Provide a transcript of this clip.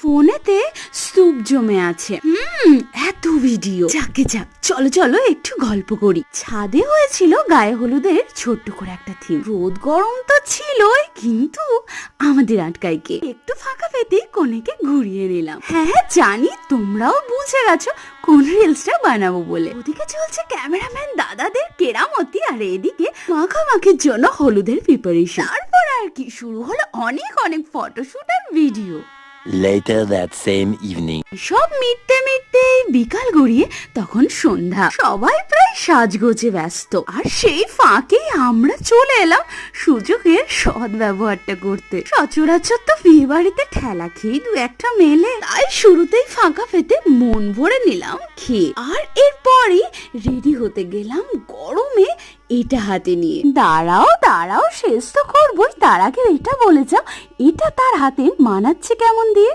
ফোনেতে স্তূপ জমে আছে। এত ভিডিও, যাকে যাক, চলো চলো একটু গল্প করি। ছাদে হয়েছিল গায়ে হলুদের ছোট্ট করে একটা থিম। রোদ গরম তো ছিলই, কিন্তু আমাদের আটকায় কে? একটু ফাঁকা পেতে কনেকে ঘুরিয়ে নিলাম। হ্যাঁ জানি তোমরাও বুঝে গেছো কোন রিলসটা বানাবো বলে। ওদিকে চলছে ক্যামেরাম্যান দাদাদের কেরামতি, আর এদিকে মাখামাখির জন্য হলুদের প্রিপারেশন। তারপর আর কি শুরু হলো অনেক অনেক ফটোশুট আর video. Later that same evening. সব মিটতে মিটতে বিকাল গড়িয়ে তখন সন্ধ্যা। সবাই প্রায় সাজগোজে ব্যস্ত, আর সেই ফাঁকে আমরা চলে এলাম সুযোগের সৎ ব্যবহারটা করতে। সচরাচর তো বিয়ে বাড়িতে ঠেলা খেয়ে দু একটা মেলে, তাই শুরুতেই ফাঁকা পেতে মন ভরে নিলাম খেয়ে। আর এরপরই রেডি হতে গেলাম গরমে এটা হাতে নিয়ে। দাঁড়াও দাঁড়াও, শেষ তো করবোই, তার আগে এটা বলে যাও এটা তার হাতে মানাচ্ছে কেমন দিয়ে।